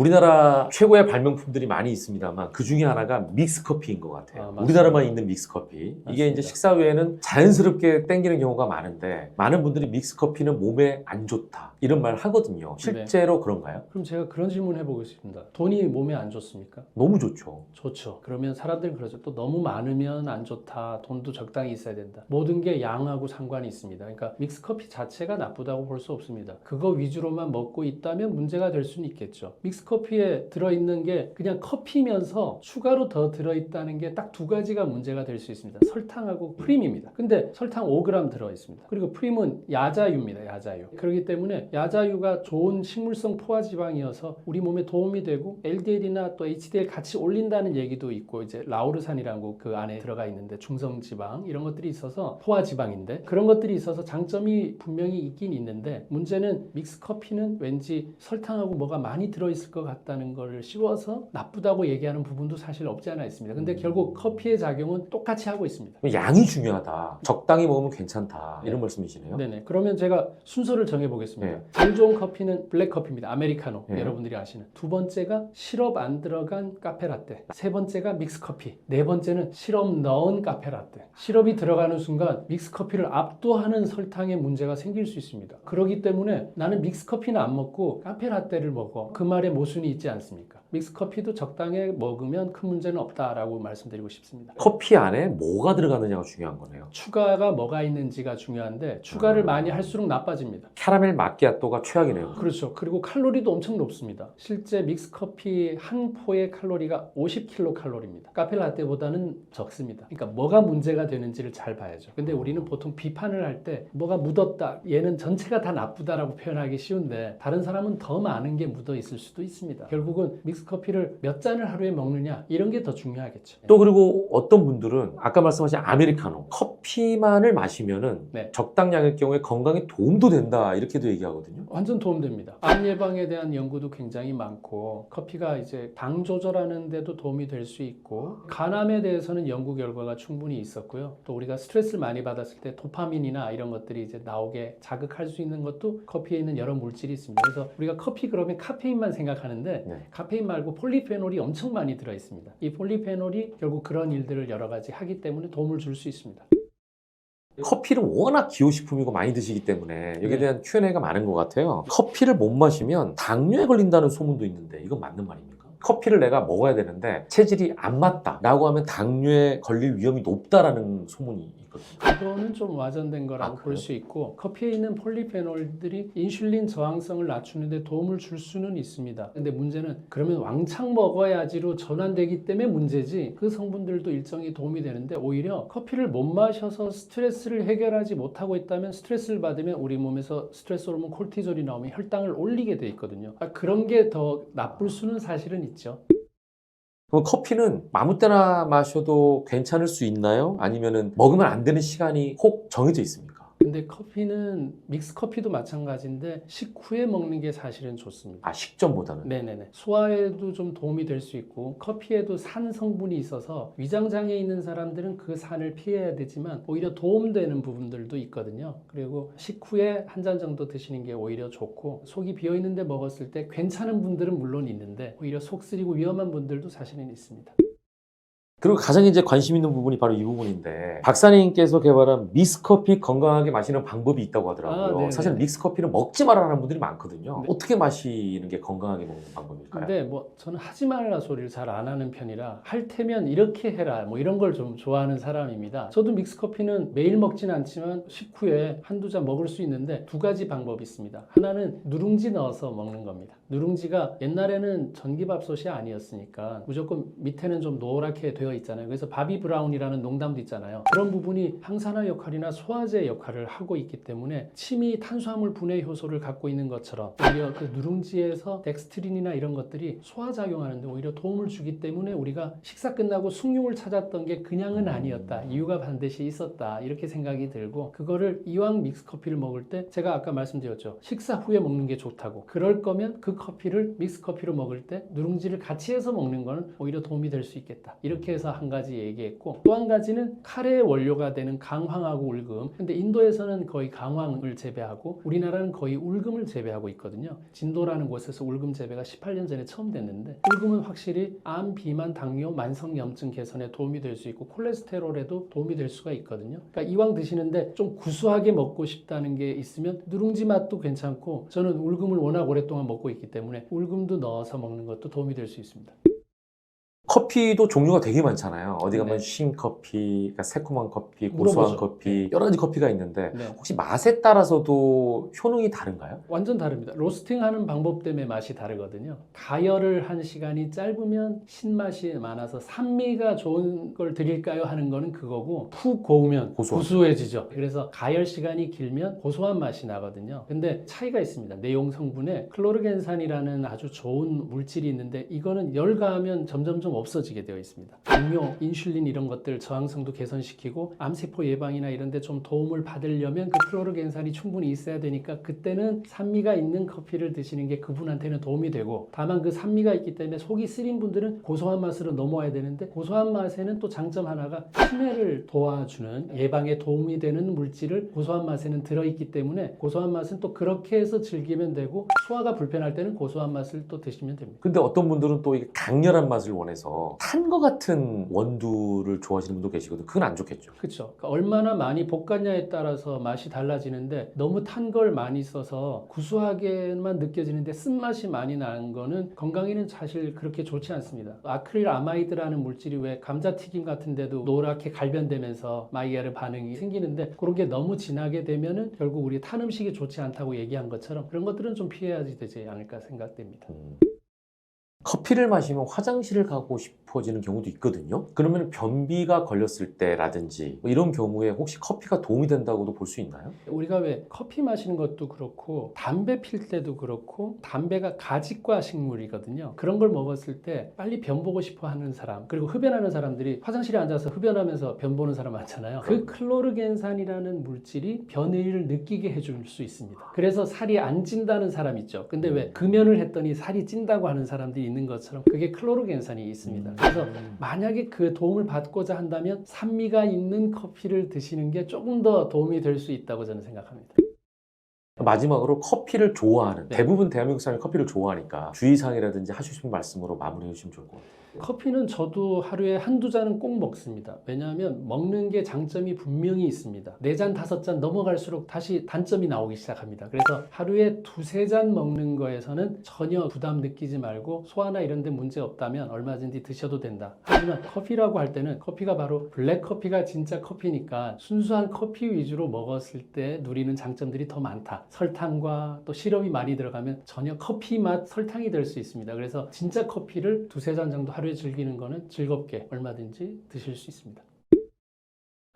우리나라 최고의 발명품들이 많이 있습니다만 그 중에 하나가 믹스커피인 것 같아요. 우리나라만 있는 믹스커피. 이게 맞습니다. 이제 식사 후에는 자연스럽게 땡기는 경우가 많은데 많은 분들이 믹스커피는 몸에 안 좋다 이런 말 하거든요. 실제로 그런가요? 그럼 제가 그런 질문 해보겠습니다. 돈이 몸에 안 좋습니까? 너무 좋죠. 좋죠. 그러면 사람들은 그러죠. 또 너무 많으면 안 좋다. 돈도 적당히 있어야 된다. 모든 게 양하고 상관이 있습니다. 그러니까 믹스커피 자체가 나쁘다고 볼 수 없습니다. 그거 위주로만 먹고 있다면 문제가 될 수는 있겠죠. 믹스커피에 들어있는 게 그냥 커피면서 추가로 더 들어있다는 게 딱 두 가지가 문제가 될 수 있습니다. 설탕하고 프림입니다. 근데 설탕 5g 들어있습니다. 그리고 프림은 야자유입니다. 야자유. 그렇기 때문에 야자유가 좋은 식물성 포화지방이어서 우리 몸에 도움이 되고 LDL이나 또 HDL 같이 올린다는 얘기도 있고 이제 라우르산이라고 그 안에 들어가 있는데 중성지방 이런 것들이 있어서 포화지방인데 그런 것들이 있어서 장점이 분명히 있긴 있는데 문제는 믹스커피는 왠지 설탕하고 뭐가 많이 들어있을 것 같다는 걸 씌워서 나쁘다고 얘기하는 부분도 사실 없지 않아 있습니다. 근데 결국 커피의 작용은 똑같이 하고 있습니다. 양이 중요하다. 적당히 먹으면 괜찮다. 이런 말씀이시네요. 네네. 그러면 제가 순서를 정해보겠습니다. 네. 제일 좋은 커피는 블랙커피입니다. 아메리카노. 네. 여러분들이 아시는. 두 번째가 시럽 안 들어간 카페라떼. 세 번째가 믹스커피. 네 번째는 시럽 넣은 카페라떼. 시럽이 들어가는 순간 믹스커피를 압도하는 설탕의 문제가 생길 수 있습니다. 그렇기 때문에 나는 믹스커피는 안 먹고 카페라떼를 먹어. 그 말에 모순이 있지 않습니까? 믹스커피도 적당히 먹으면 큰 문제는 없다라고 말씀드리고 싶습니다. 커피 안에 뭐가 들어가느냐가 중요한 거네요. 추가가 뭐가 있는지가 중요한데 추가를 많이 할수록 나빠집니다. 캐러멜 마키아토가 최악이네요. 그렇죠. 그리고 칼로리도 엄청 높습니다. 실제 믹스커피 한 포의 칼로리가 50kcal입니다. 카페라떼보다는 적습니다. 그러니까 뭐가 문제가 되는지를 잘 봐야죠. 근데 우리는 보통 비판을 할 때 뭐가 묻었다. 얘는 전체가 다 나쁘다라고 표현하기 쉬운데 다른 사람은 더 많은 게 묻어 있을 수도 있습니다. 결국은 믹스커피를 몇 잔을 하루에 먹느냐 이런 게 더 중요하겠죠. 또 그리고 어떤 분들은 아까 말씀하신 아메리카노 커피만을 마시면은 네. 적당량일 경우에 건강에 도움도 된다 이렇게도 얘기하거든요. 완전 도움됩니다. 암 예방에 대한 연구도 굉장히 많고 커피가 이제 당 조절하는 데도 도움이 될 수 있고 간암에 대해서는 연구 결과가 충분히 있었고요. 또 우리가 스트레스를 많이 받았을 때 도파민이나 이런 것들이 이제 나오게 자극할 수 있는 것도 커피에 있는 여러 물질이 있습니다. 그래서 우리가 커피 그러면 카페인만 생각하는데 네. 카페인 말고 폴리페놀이 엄청 많이 들어 있습니다. 이 폴리페놀이 결국 그런 일들을 여러 가지 하기 때문에 도움을 줄 수 있습니다. 커피를 워낙 기호식품이고 많이 드시기 때문에 여기에 네. 대한 Q&A가 많은 것 같아요. 커피를 못 마시면 당뇨에 걸린다는 소문도 있는데 이건 맞는 말입니까? 커피를 내가 먹어야 되는데 체질이 안 맞다 라고 하면 당뇨에 걸릴 위험이 높다라는 소문이 있거든요. 그거는 좀 와전된 거라고 아, 볼 수 있고 커피에 있는 폴리페놀들이 인슐린 저항성을 낮추는 데 도움을 줄 수는 있습니다. 근데 문제는 그러면 왕창 먹어야지로 전환되기 때문에 문제지 그 성분들도 일정히 도움이 되는데 오히려 커피를 못 마셔서 스트레스를 해결하지 못하고 있다면 스트레스를 받으면 우리 몸에서 스트레스 호르몬 콜티졸이 나오면 혈당을 올리게 돼 있거든요. 그런 게 더 나쁠 수는 사실은 있죠. 그럼 커피는 아무 때나 마셔도 괜찮을 수 있나요? 아니면은 먹으면 안 되는 시간이 혹 정해져 있습니까? 근데 커피는 믹스커피도 마찬가지인데 식후에 먹는 게 사실은 좋습니다. 아, 식전보다는? 네네네. 소화에도 좀 도움이 될 수 있고 커피에도 산 성분이 있어서 위장장애 있는 사람들은 그 산을 피해야 되지만 오히려 도움되는 부분들도 있거든요. 그리고 식후에 한 잔 정도 드시는 게 오히려 좋고 속이 비어있는데 먹었을 때 괜찮은 분들은 물론 있는데 오히려 속 쓰리고 위험한 분들도 사실은 있습니다. 그리고 가장 이제 관심 있는 부분이 바로 이 부분인데 박사님께서 개발한 믹스커피 건강하게 마시는 방법이 있다고 하더라고요. 네네. 사실 믹스커피는 먹지 말라는 분들이 많거든요. 네. 어떻게 마시는 게 건강하게 먹는 방법일까요? 근데 뭐 저는 하지 말라 소리를 잘 안 하는 편이라 할 테면 이렇게 해라 뭐 이런 걸 좀 좋아하는 사람입니다. 저도 믹스커피는 매일 먹진 않지만 식후에 한두 잔 먹을 수 있는데 두 가지 방법이 있습니다. 하나는 누룽지 넣어서 먹는 겁니다. 누룽지가 옛날에는 전기밥솥이 아니었으니까 무조건 밑에는 좀 노랗게 되어 있잖아요. 그래서 바비 브라운이라는 농담도 있잖아요. 그런 부분이 항산화 역할이나 소화제 역할을 하고 있기 때문에 침이 탄수화물 분해 효소를 갖고 있는 것처럼 오히려 그 누룽지에서 덱스트린이나 이런 것들이 소화작용하는데 오히려 도움을 주기 때문에 우리가 식사 끝나고 숭늉을 찾았던 게 그냥은 아니었다. 이유가 반드시 있었다. 이렇게 생각이 들고 그거를 이왕 믹스커피를 먹을 때 제가 아까 말씀드렸죠. 식사 후에 먹는 게 좋다고. 그럴 거면 그 그 커피를 믹스 커피로 먹을 때 누룽지를 같이 해서 먹는 거는 오히려 도움이 될 수 있겠다. 이렇게 해서 한 가지 얘기했고, 또 한 가지는 카레의 원료가 되는 강황하고 울금. 근데 인도에서는 거의 강황을 재배하고 우리나라는 거의 울금을 재배하고 있거든요. 진도라는 곳에서 울금 재배가 18년 전에 처음 됐는데, 울금은 확실히 암, 비만, 당뇨, 만성염증 개선에 도움이 될 수 있고 콜레스테롤에도 도움이 될 수가 있거든요. 그러니까 이왕 드시는데 좀 구수하게 먹고 싶다는 게 있으면 누룽지 맛도 괜찮고, 저는 울금을 워낙 오랫동안 먹고 있기 때문에 울금도 넣어서 먹는 것도 도움이 될 수 있습니다. 커피도 종류가 되게 많잖아요. 어디 가면 네. 신 커피, 그러니까 새콤한 커피, 고소한 물어보죠. 커피, 여러 가지 커피가 있는데 네. 혹시 맛에 따라서도 효능이 다른가요? 완전 다릅니다. 로스팅하는 방법 때문에 맛이 다르거든요. 가열을 한 시간이 짧으면 신맛이 많아서 산미가 좋은 걸 드릴까요 하는 거는 그거고, 푹 고우면 고소하죠. 구수해지죠. 그래서 가열 시간이 길면 고소한 맛이 나거든요. 근데 차이가 있습니다. 내용 성분에 클로르겐산이라는 아주 좋은 물질이 있는데, 이거는 열 가하면 점점점 없어지게 되어 있습니다. 당뇨, 인슐린 이런 것들 저항성도 개선시키고 암세포 예방이나 이런 데 좀 도움을 받으려면 그 클로르겐산이 충분히 있어야 되니까, 그때는 산미가 있는 커피를 드시는 게 그분한테는 도움이 되고, 다만 그 산미가 있기 때문에 속이 쓰린 분들은 고소한 맛으로 넘어와야 되는데, 고소한 맛에는 또 장점 하나가 치매를 도와주는 예방에 도움이 되는 물질을 고소한 맛에는 들어있기 때문에, 고소한 맛은 또 그렇게 해서 즐기면 되고, 소화가 불편할 때는 고소한 맛을 또 드시면 됩니다. 근데 어떤 분들은 또 이게 강렬한 맛을 원해서 탄 거 같은 원두를 좋아하시는 분도 계시거든요. 그건 안 좋겠죠. 그렇죠. 그러니까 얼마나 많이 볶았냐에 따라서 맛이 달라지는데, 너무 탄 걸 많이 써서 구수하게만 느껴지는데 쓴맛이 많이 나는 거는 건강에는 사실 그렇게 좋지 않습니다. 아크릴 아마이드라는 물질이 왜 감자튀김 같은 데도 노랗게 갈변되면서 마이야르 반응이 생기는데, 그런 게 너무 진하게 되면은 결국 우리 탄 음식이 좋지 않다고 얘기한 것처럼 그런 것들은 좀 피해야 되지 않을까 생각됩니다. 커피를 마시면 화장실을 가고 싶어지는 경우도 있거든요. 그러면 변비가 걸렸을 때라든지 뭐 이런 경우에 혹시 커피가 도움이 된다고도 볼 수 있나요? 우리가 왜 커피 마시는 것도 그렇고 담배 필 때도 그렇고, 담배가 가직과 식물이거든요. 그런 걸 먹었을 때 빨리 변 보고 싶어 하는 사람, 그리고 흡연하는 사람들이 화장실에 앉아서 흡연하면서 변 보는 사람 많잖아요. 그 클로르겐산이라는 물질이 변의를 느끼게 해줄 수 있습니다. 그래서 살이 안 찐다는 사람 있죠. 근데 왜 금연을 했더니 살이 찐다고 하는 사람들이 있는 것처럼 그게 클로르겐산이 있습니다. 그래서 만약에 그 도움을 받고자 한다면 산미가 있는 커피를 드시는 게 조금 더 도움이 될 수 있다고 저는 생각합니다. 마지막으로 커피를 좋아하는, 네. 대부분 대한민국 사람이 커피를 좋아하니까 주의사항이라든지 하시고 싶은 말씀으로 마무리해 주시면 좋을 것 같아요. 커피는 저도 하루에 한두 잔은 꼭 먹습니다. 왜냐하면 먹는 게 장점이 분명히 있습니다. 4잔, 5잔 넘어갈수록 다시 단점이 나오기 시작합니다. 그래서 하루에 2-3잔 먹는 거에서는 전혀 부담 느끼지 말고, 소화나 이런 데 문제 없다면 얼마든지 드셔도 된다. 하지만 커피라고 할 때는 커피가 바로 블랙커피가 진짜 커피니까 순수한 커피 위주로 먹었을 때 누리는 장점들이 더 많다. 설탕과 또 시럽이 많이 들어가면 전혀 커피 맛 설탕이 될 수 있습니다. 그래서 진짜 커피를 2-3잔 정도 하루에 즐기는 거는 즐겁게 얼마든지 드실 수 있습니다.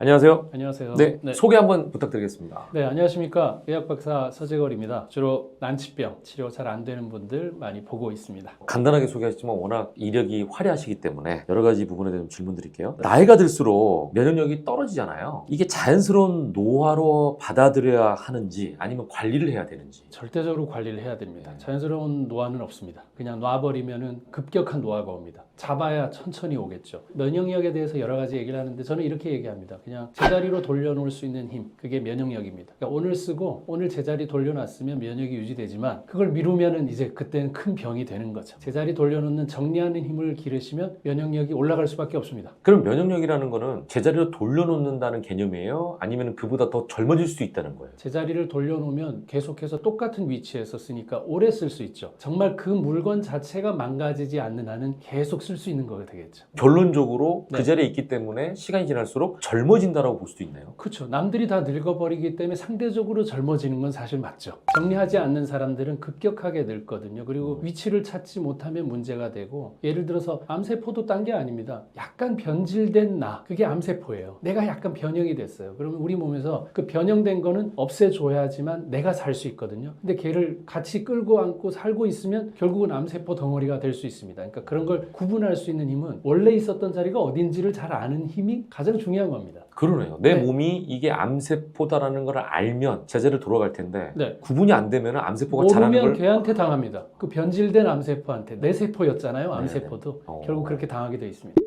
안녕하세요. 안녕하세요. 네, 소개 한번 부탁드리겠습니다. 네, 안녕하십니까. 의학박사 서재걸입니다. 주로 난치병 치료 잘 안 되는 분들 많이 보고 있습니다. 간단하게 소개하시지만 워낙 이력이 화려하시기 때문에 여러 가지 부분에 대해서 질문 드릴게요. 나이가 들수록 면역력이 떨어지잖아요. 이게 자연스러운 노화로 받아들여야 하는지 아니면 관리를 해야 되는지. 절대적으로 관리를 해야 됩니다. 자연스러운 노화는 없습니다. 그냥 놔버리면은 급격한 노화가 옵니다. 잡아야 천천히 오겠죠. 면역력에 대해서 여러 가지 얘기를 하는데 저는 이렇게 얘기합니다. 그냥 제자리로 돌려놓을 수 있는 힘, 그게 면역력입니다. 그러니까 오늘 쓰고 오늘 제자리 돌려놨으면 면역이 유지되지만, 그걸 미루면은 이제 그때는 큰 병이 되는 거죠. 제자리 돌려놓는 정리하는 힘을 기르시면 면역력이 올라갈 수밖에 없습니다. 그럼 면역력이라는 거는 제자리로 돌려놓는다는 개념이에요? 아니면 그보다 더 젊어질 수 있다는 거예요? 제자리를 돌려놓으면 계속해서 똑같은 위치에서 쓰니까 오래 쓸 수 있죠. 정말 그 물건 자체가 망가지지 않는 한은 계속 쓸 수 있는 거가 되겠죠. 결론적으로 네. 그 자리에 있기 때문에 시간이 지날수록 젊어진다라고 볼 수도 있네요. 그렇죠. 남들이 다 늙어버리기 때문에 상대적으로 젊어지는 건 사실 맞죠. 정리하지 않는 사람들은 급격하게 늙거든요. 그리고 위치를 찾지 못하면 문제가 되고, 예를 들어서 암세포도 딴 게 아닙니다. 약간 변질된 나, 그게 암세포예요. 내가 약간 변형이 됐어요. 그러면 우리 몸에서 그 변형된 거는 없애줘야지만 내가 살 수 있거든요. 근데 걔를 같이 끌고 안고 살고 있으면 결국은 암세포 덩어리가 될 수 있습니다. 그러니까 그런 걸 구분할 수 있는 힘은 원래 있었던 자리가 어딘지를 잘 아는 힘이 가장 중요한 겁니다. 그러네요. 내 네. 몸이 이게 암세포다라는 걸 알면 제재를 돌아갈 텐데 네. 구분이 안 되면 암세포가 자라는 모르면 걸 걔한테 당합니다. 그 변질된 암세포한테. 내 세포였잖아요. 네네. 암세포도. 어. 결국 그렇게 당하게 돼 있습니다.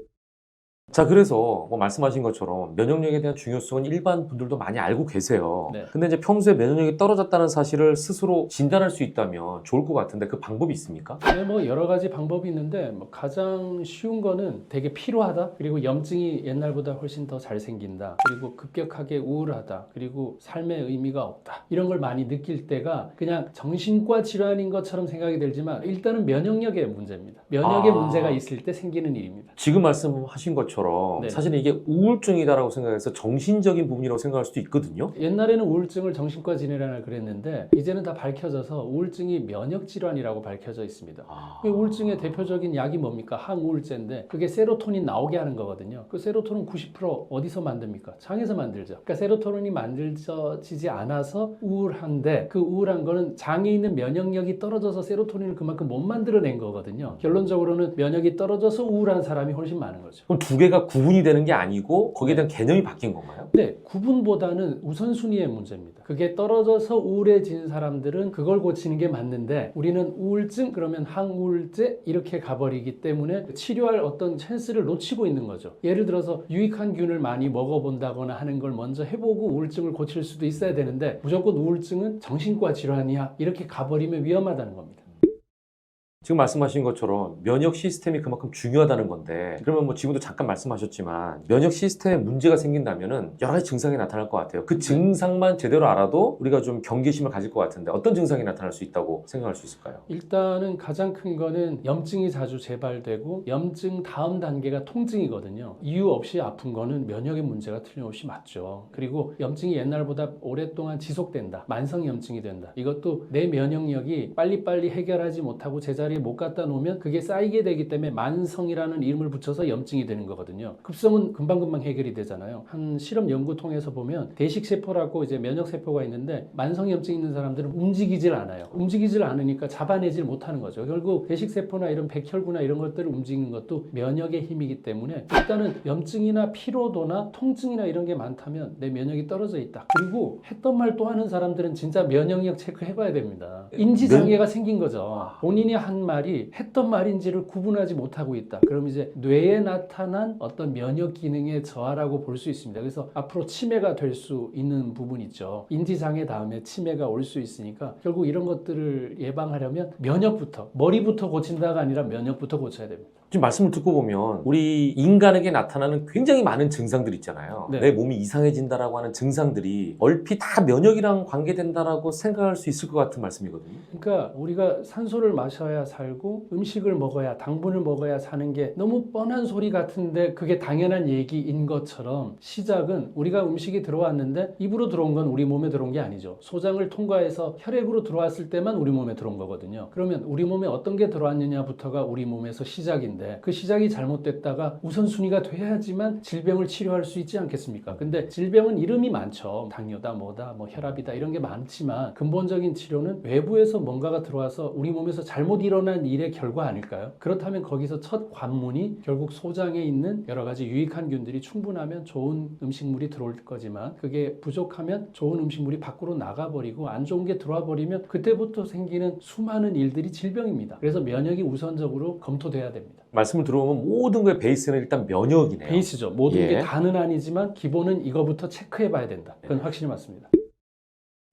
자, 그래서 뭐 말씀하신 것처럼 면역력에 대한 중요성은 일반 분들도 많이 알고 계세요. 네. 근데 이제 평소에 면역력이 떨어졌다는 사실을 스스로 진단할 수 있다면 좋을 것 같은데 그 방법이 있습니까? 네, 뭐 여러 가지 방법이 있는데 뭐 가장 쉬운 거는 되게 피로하다. 그리고 염증이 옛날보다 훨씬 더 잘 생긴다. 그리고 급격하게 우울하다. 그리고 삶의 의미가 없다. 이런 걸 많이 느낄 때가 그냥 정신과 질환인 것처럼 생각이 들지만 일단은 면역력의 문제입니다. 면역의 문제가 있을 때 생기는 일입니다. 지금 말씀하신 것처럼 네. 사실은 이게 우울증이다라고 생각해서 정신적인 부분이라고 생각할 수도 있거든요. 옛날에는 우울증을 정신과 질환이라 그랬는데 이제는 다 밝혀져서 우울증이 면역 질환이라고 밝혀져 있습니다. 그 우울증의 대표적인 약이 뭡니까? 항우울제인데 그게 세로토닌 나오게 하는 거거든요. 그 세로토닌 90% 어디서 만듭니까? 장에서 만들죠. 그러니까 세로토닌이 만들어지지 않아서 우울한데 그 우울한 거는 장에 있는 면역력이 떨어져서 세로토닌을 그만큼 못 만들어낸 거거든요. 결론적으로는 면역이 떨어져서 우울한 사람이 훨씬 많은 거죠. 그럼 두 개가 구분이 되는 게 아니고 거기에 대한 개념이 바뀐 건가요? 네, 구분보다는 우선순위의 문제입니다. 그게 떨어져서 우울해진 사람들은 그걸 고치는 게 맞는데 우리는 우울증 그러면 항우울제 이렇게 가버리기 때문에 치료할 어떤 찬스를 놓치고 있는 거죠. 예를 들어서 유익한 균을 많이 먹어본다거나 하는 걸 먼저 해보고 우울증을 고칠 수도 있어야 되는데 무조건 우울증은 정신과 질환이야 이렇게 가버리면 위험하다는 겁니다. 지금 말씀하신 것처럼 면역 시스템이 그만큼 중요하다는 건데 그러면 뭐 지금도 잠깐 말씀하셨지만 면역 시스템에 문제가 생긴다면은 여러 가지 증상이 나타날 것 같아요. 그 증상만 제대로 알아도 우리가 좀 경계심을 가질 것 같은데 어떤 증상이 나타날 수 있다고 생각할 수 있을까요? 일단은 가장 큰 거는 염증이 자주 재발되고 염증 다음 단계가 통증이거든요. 이유 없이 아픈 거는 면역의 문제가 틀림없이 맞죠. 그리고 염증이 옛날보다 오랫동안 지속된다. 만성 염증이 된다. 이것도 내 면역력이 빨리빨리 해결하지 못하고 제자리에 못 갖다 놓으면 그게 쌓이게 되기 때문에 만성이라는 이름을 붙여서 염증이 되는 거거든요. 급성은 금방금방 해결이 되잖아요. 한 실험 연구 통해서 보면 대식세포라고 이제 면역세포가 있는데 만성 염증 있는 사람들은 움직이질 않아요. 움직이질 않으니까 잡아내질 못하는 거죠. 결국 대식세포나 이런 백혈구나 이런 것들을 움직이는 것도 면역의 힘이기 때문에 일단은 염증이나 피로도나 통증이나 이런 게 많다면 내 면역이 떨어져 있다. 그리고 했던 말 또 하는 사람들은 진짜 면역력 체크해봐야 됩니다. 인지장애가 생긴 거죠. 본인이 한 말이 했던 말인지를 구분하지 못하고 있다. 그럼 이제 뇌에 나타난 어떤 면역 기능의 저하라고 볼 수 있습니다. 그래서 앞으로 치매가 될 수 있는 부분이 있죠. 인지장애 다음에 치매가 올 수 있으니까 결국 이런 것들을 예방하려면 면역부터 머리부터 고친다가 아니라 면역부터 고쳐야 됩니다. 지금 말씀을 듣고 보면 우리 인간에게 나타나는 굉장히 많은 증상들 있잖아요. 네. 내 몸이 이상해진다라고 하는 증상들이 얼핏 다 면역이랑 관계된다라고 생각할 수 있을 것 같은 말씀이거든요. 그러니까 우리가 산소를 마셔야 살고 음식을 먹어야 당분을 먹어야 사는 게 너무 뻔한 소리 같은데 그게 당연한 얘기인 것처럼 시작은 우리가 음식이 들어왔는데 입으로 들어온 건 우리 몸에 들어온 게 아니죠. 소장을 통과해서 혈액으로 들어왔을 때만 우리 몸에 들어온 거거든요. 그러면 우리 몸에 어떤 게 들어왔느냐부터가 우리 몸에서 시작인데 그 시작이 잘못됐다가 우선순위가 돼야지만 질병을 치료할 수 있지 않겠습니까? 근데 질병은 이름이 많죠. 당뇨다 뭐다 뭐 혈압이다 이런 게 많지만 근본적인 치료는 외부에서 뭔가가 들어와서 우리 몸에서 잘못 일어난 일의 결과 아닐까요? 그렇다면 거기서 첫 관문이 결국 소장에 있는 여러 가지 유익한 균들이 충분하면 좋은 음식물이 들어올 거지만 그게 부족하면 좋은 음식물이 밖으로 나가버리고 안 좋은 게 들어와 버리면 그때부터 생기는 수많은 일들이 질병입니다. 그래서 면역이 우선적으로 검토돼야 됩니다. 말씀을 들어보면 모든 거의 베이스는 일단 면역이네요. 베이스죠. 모든 예. 게 다는 아니지만 기본은 이거부터 체크해 봐야 된다. 그건 확실히 맞습니다.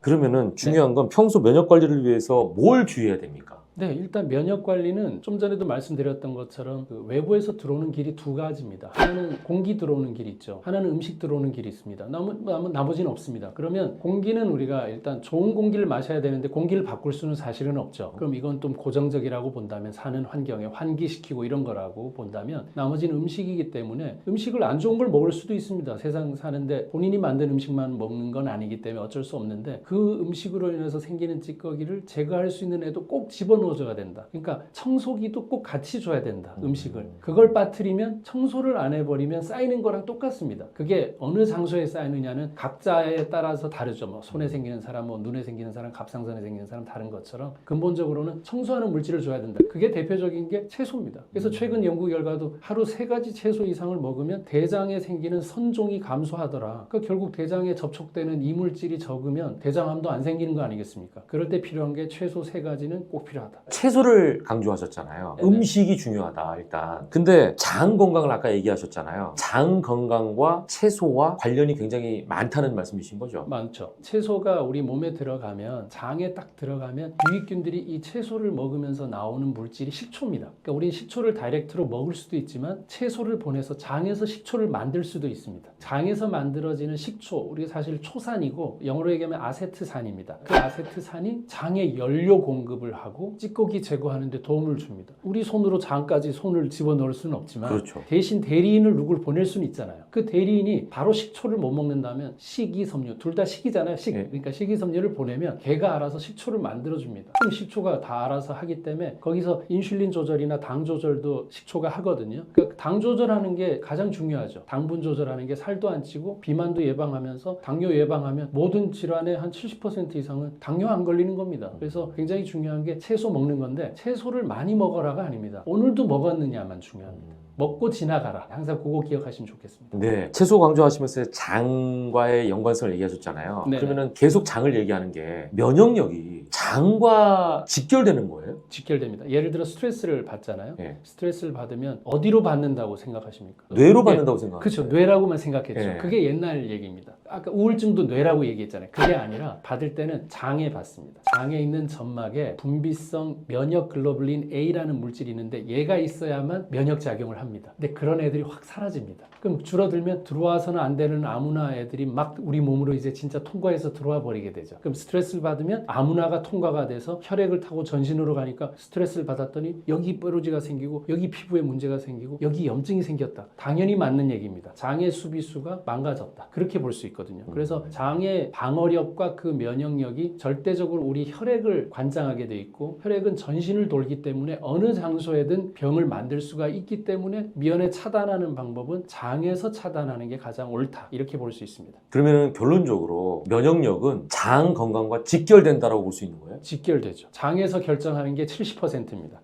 그러면은 중요한 건 평소 면역 관리를 위해서 뭘 주의해야 됩니까? 네, 일단 면역 관리는 좀 전에도 말씀드렸던 것처럼 그 외부에서 들어오는 길이 두 가지입니다. 하나는 공기 들어오는 길이 있죠. 하나는 음식 들어오는 길이 있습니다. 나머지는 없습니다. 그러면 공기는 우리가 일단 좋은 공기를 마셔야 되는데 공기를 바꿀 수는 사실은 없죠. 그럼 이건 좀 고정적이라고 본다면 사는 환경에 환기시키고 이런 거라고 본다면 나머지는 음식이기 때문에 음식을 안 좋은 걸 먹을 수도 있습니다. 세상 사는데 본인이 만든 음식만 먹는 건 아니기 때문에 어쩔 수 없는데 그 음식으로 인해서 생기는 찌꺼기를 제거할 수 있는 애도 꼭 집어넣어야 넣어줘야 된다. 그러니까 청소기도 꼭 같이 줘야 된다. 음식을. 그걸 빠뜨리면 청소를 안 해버리면 쌓이는 거랑 똑같습니다. 그게 어느 장소에 쌓이느냐는 각자에 따라서 다르죠. 뭐 손에 생기는 사람, 뭐 눈에 생기는 사람, 갑상선에 생기는 사람 다른 것처럼 근본적으로는 청소하는 물질을 줘야 된다. 그게 대표적인 게 채소입니다. 그래서 최근 연구 결과도 하루 3가지 채소 이상을 먹으면 대장에 생기는 선종이 감소하더라. 그러니까 결국 대장에 접촉되는 이물질이 적으면 대장암도 안 생기는 거 아니겠습니까? 그럴 때 필요한 게 최소 3가지는 꼭 필요하다. 채소를 강조하셨잖아요. 네네. 음식이 중요하다 일단. 근데 장 건강을 아까 얘기하셨잖아요. 장 건강과 채소와 관련이 굉장히 많다는 말씀이신 거죠? 많죠. 채소가 우리 몸에 들어가면 장에 딱 들어가면 유익균들이 이 채소를 먹으면서 나오는 물질이 식초입니다. 그러니까 우리는 식초를 다이렉트로 먹을 수도 있지만 채소를 보내서 장에서 식초를 만들 수도 있습니다. 장에서 만들어지는 식초, 우리가 사실 초산이고 영어로 얘기하면 아세트산입니다. 그 아세트산이 장에 연료 공급을 하고 찌꺼기 제거하는 데 도움을 줍니다. 우리 손으로 장까지 손을 집어넣을 수는 없지만 그렇죠. 대신 대리인을 누굴 보낼 수는 있잖아요. 그 대리인이 바로 식초를 못 먹는다면 식이섬유, 둘 다 식이잖아요. 네. 그러니까 식이섬유를 보내면 걔가 알아서 식초를 만들어줍니다. 그럼 식초가 다 알아서 하기 때문에 거기서 인슐린 조절이나 당 조절도 식초가 하거든요. 그러니까 당 조절하는 게 가장 중요하죠. 당분 조절하는 게 살도 안 찌고 비만도 예방하면서 당뇨 예방하면 모든 질환의 한 70% 이상은 당뇨 안 걸리는 겁니다. 그래서 굉장히 중요한 게 채소 먹는 건데 채소를 많이 먹어라가 아닙니다. 오늘도 먹었느냐만 중요합니다. 먹고 지나가라. 항상 그거 기억하시면 좋겠습니다. 네, 채소 강조하시면서 장과의 연관성을 얘기하셨잖아요. 네네. 그러면은 계속 장을 얘기하는 게 면역력이 장과 직결되는 거예요? 직결됩니다. 예를 들어 스트레스를 받잖아요. 네. 스트레스를 받으면 어디로 받는다고 생각하십니까? 뇌로 예, 받는다고 생각해요. 그렇죠. 뇌라고만 생각했죠. 네. 그게 옛날 얘기입니다. 아까 우울증도 뇌라고 얘기했잖아요. 그게 아니라 받을 때는 장에 받습니다. 장에 있는 점막에 분비성 면역 글로불린 A라는 물질이 있는데 얘가 있어야만 면역 작용을 합니다. 근데 그런 애들이 확 사라집니다. 그럼 줄어들면 들어와서는 안 되는 아무나 애들이 막 우리 몸으로 이제 진짜 통과해서 들어와 버리게 되죠. 그럼 스트레스를 받으면 아무나가 통과가 돼서 혈액을 타고 전신으로 가니까 스트레스를 받았더니 여기 뾰루지가 생기고 여기 피부에 문제가 생기고 여기 염증이 생겼다. 당연히 맞는 얘기입니다. 장의 수비수가 망가졌다. 그렇게 볼 수 있거든요. 그래서 장의 방어력과 그 면역력이 절대적으로 우리 혈액을 관장하게 돼 있고 혈액은 전신을 돌기 때문에 어느 장소에든 병을 만들 수가 있기 때문에 미연에 차단하는 방법은 장에서 차단하는 게 가장 옳다. 이렇게 볼 수 있습니다. 그러면은 결론적으로 면역력은 장 건강과 직결된다라고 볼 수 있는 거예요? 직결되죠. 장에서 결정하는 게 70%입니다.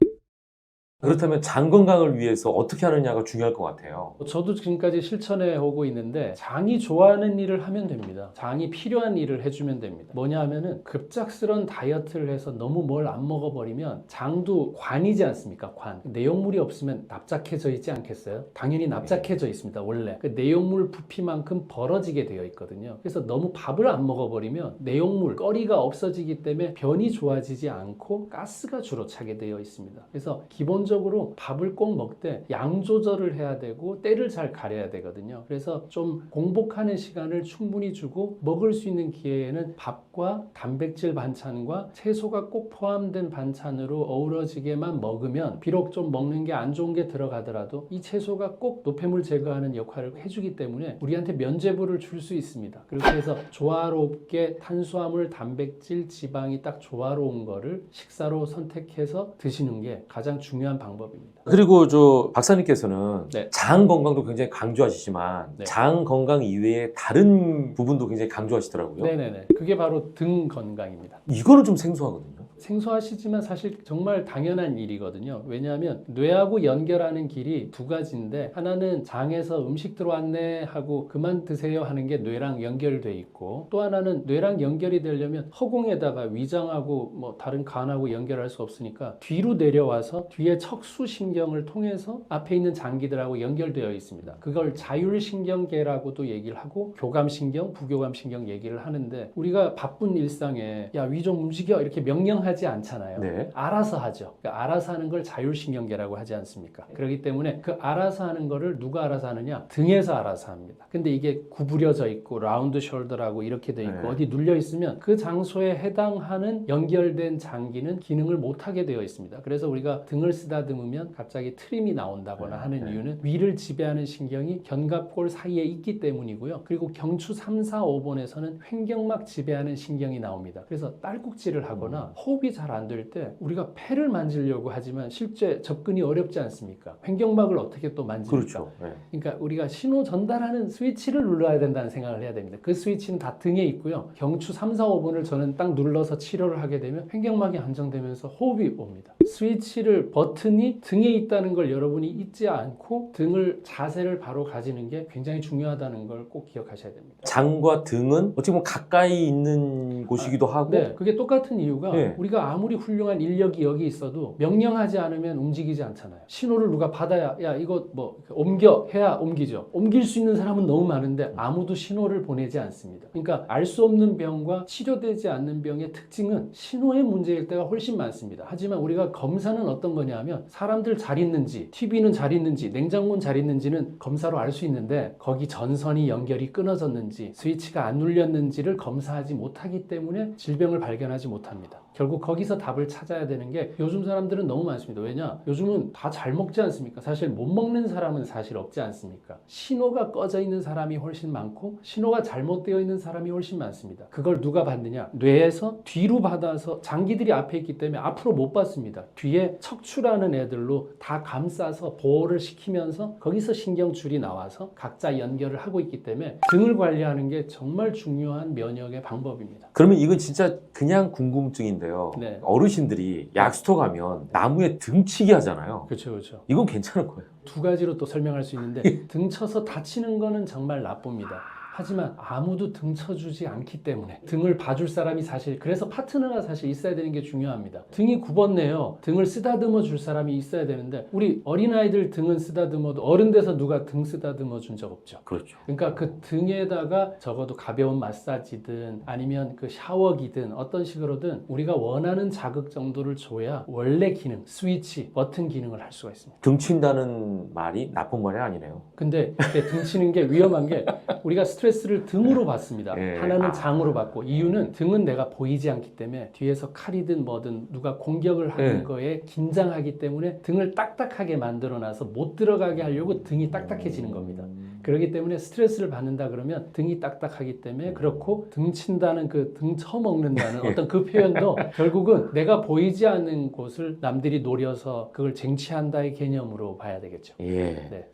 그렇다면 장 건강을 위해서 어떻게 하느냐가 중요할 것 같아요. 저도 지금까지 실천해 오고 있는데 장이 좋아하는 일을 하면 됩니다. 장이 필요한 일을 해주면 됩니다. 뭐냐 하면은 급작스러운 다이어트를 해서 너무 뭘 안 먹어버리면 장도 관이지 않습니까? 관. 내용물이 없으면 납작해져 있지 않겠어요? 당연히 납작해져 있습니다. 원래. 그 내용물 부피만큼 벌어지게 되어 있거든요. 그래서 너무 밥을 안 먹어버리면 내용물, 거리가 없어지기 때문에 변이 좋아지지 않고 가스가 주로 차게 되어 있습니다. 그래서 기본적으로 밥을 꼭 먹되 양 조절을 해야 되고 때를 잘 가려야 되거든요. 그래서 좀 공복하는 시간을 충분히 주고 먹을 수 있는 기회에는 밥과 단백질 반찬과 채소가 꼭 포함된 반찬으로 어우러지게만 먹으면 비록 좀 먹는 게 안 좋은 게 들어가더라도 이 채소가 꼭 노폐물 제거하는 역할을 해주기 때문에 우리한테 면죄부를 줄 수 있습니다. 그렇게 해서 조화롭게 탄수화물, 단백질, 지방이 딱 조화로운 거를 식사로 선택해서 드시는 게 가장 중요한 방법입니다. 그리고 저 박사님께서는 네. 장 건강도 굉장히 강조하시지만 네. 장 건강 이외에 다른 부분도 굉장히 강조하시더라고요. 네네네. 그게 바로 등 건강입니다. 이거는 좀 생소하거든요. 생소하시지만 사실 정말 당연한 일이거든요. 왜냐하면 뇌하고 연결하는 길이 2가지인데 하나는 장에서 음식 들어왔네 하고 그만 드세요 하는 게 뇌랑 연결돼 있고 또 하나는 뇌랑 연결이 되려면 허공에다가 위장하고 뭐 다른 간하고 연결할 수 없으니까 뒤로 내려와서 뒤에 척수신경을 통해서 앞에 있는 장기들하고 연결되어 있습니다. 그걸 자율신경계라고도 얘기를 하고 교감신경, 부교감신경 얘기를 하는데 우리가 바쁜 일상에 야, 위 좀 움직여 이렇게 명령하지 않잖아요. 네. 알아서 하죠. 그러니까 알아서 하는 걸 자율신경계라고 하지 않습니까? 그렇기 때문에 그 알아서 하는 거를 누가 알아서 하느냐? 등에서 알아서 합니다. 근데 이게 구부려져 있고 라운드 숄더라고 이렇게 돼 있고 네. 어디 눌려 있으면 그 장소에 해당하는 연결된 장기는 기능을 못하게 되어 있습니다. 그래서 우리가 등을 쓰다듬으면 갑자기 트림이 나온다거나 하는 이유는 위를 지배하는 신경이 견갑골 사이에 있기 때문이고요. 그리고 경추 3, 4, 5번에서는 횡격막 지배하는 신경이 나옵니다. 그래서 딸꾹질을 하거나 호흡 호흡이 잘 안 될 때 우리가 폐를 만지려고 하지만 실제 접근이 어렵지 않습니까? 횡격막을 어떻게 또 만집니까? 그렇죠. 네. 그러니까 우리가 신호 전달하는 스위치를 눌러야 된다는 생각을 해야 됩니다. 그 스위치는 다 등에 있고요. 경추 3, 4, 5번을 저는 딱 눌러서 치료를 하게 되면 횡격막이 안정되면서 호흡이 옵니다. 스위치를 버튼이 등에 있다는 걸 여러분이 잊지 않고 등을 자세를 바로 가지는 게 굉장히 중요하다는 걸 꼭 기억하셔야 됩니다. 장과 등은 어떻게 보면 가까이 있는 곳이기도 하고 네, 그게 똑같은 이유가 네. 우리가 아무리 훌륭한 인력이 여기 있어도 명령하지 않으면 움직이지 않잖아요. 신호를 누가 받아야 야 이거 뭐 옮겨 해야 옮기죠. 옮길 수 있는 사람은 너무 많은데 아무도 신호를 보내지 않습니다. 그러니까 알 수 없는 병과 치료되지 않는 병의 특징은 신호의 문제일 때가 훨씬 많습니다. 하지만 우리가 검사는 어떤 거냐면 사람들 잘 있는지, TV는 잘 있는지, 냉장고는 잘 있는지는 검사로 알 수 있는데 거기 전선이 연결이 끊어졌는지 스위치가 안 눌렸는지를 검사하지 못하기 때문에 질병을 발견하지 못합니다. 결국 거기서 답을 찾아야 되는 게 요즘 사람들은 너무 많습니다. 왜냐? 요즘은 다 잘 먹지 않습니까? 사실 못 먹는 사람은 사실 없지 않습니까? 신호가 꺼져 있는 사람이 훨씬 많고 신호가 잘못되어 있는 사람이 훨씬 많습니다. 그걸 누가 받느냐? 뇌에서 뒤로 받아서 장기들이 앞에 있기 때문에 앞으로 못 받습니다. 뒤에 척추라는 애들로 다 감싸서 보호를 시키면서 거기서 신경줄이 나와서 각자 연결을 하고 있기 때문에 등을 관리하는 게 정말 중요한 면역의 방법입니다. 그러면 이건 진짜 그냥 궁금증인데요. 네. 어르신들이 약수터 가면 나무에 등치기 하잖아요. 그렇죠, 그렇죠. 이건 괜찮은 거예요. 두 가지로 또 설명할 수 있는데 등 쳐서 다치는 거는 정말 나쁩니다. 하지만 아무도 등 쳐주지 않기 때문에 등을 봐줄 사람이 사실 그래서 파트너가 사실 있어야 되는 게 중요합니다. 등이 굽었네요. 등을 쓰다듬어 줄 사람이 있어야 되는데 우리 어린아이들 등은 쓰다듬어도 어른 돼서 누가 등 쓰다듬어 준 적 없죠. 그렇죠. 그러니까 그 등에다가 적어도 가벼운 마사지든 아니면 그 샤워기든 어떤 식으로든 우리가 원하는 자극 정도를 줘야 원래 기능, 스위치, 버튼 기능을 할 수가 있습니다. 등친다는 말이 나쁜 말이 아니네요. 근데 이렇게 등 치는 게 위험한 게 우리가 스트레스를 등으로 받습니다. 예. 하나는 장으로 받고 이유는 등은 내가 보이지 않기 때문에 뒤에서 칼이든 뭐든 누가 공격을 하는 예. 거에 긴장하기 때문에 등을 딱딱하게 만들어놔서 못 들어가게 하려고 등이 딱딱해지는 겁니다. 그렇기 때문에 스트레스를 받는다 그러면 등이 딱딱하기 때문에 그렇고 등 친다는 그 등 쳐먹는다는 어떤 그 표현도 결국은 내가 보이지 않는 곳을 남들이 노려서 그걸 쟁취한다의 개념으로 봐야 되겠죠. 예. 네.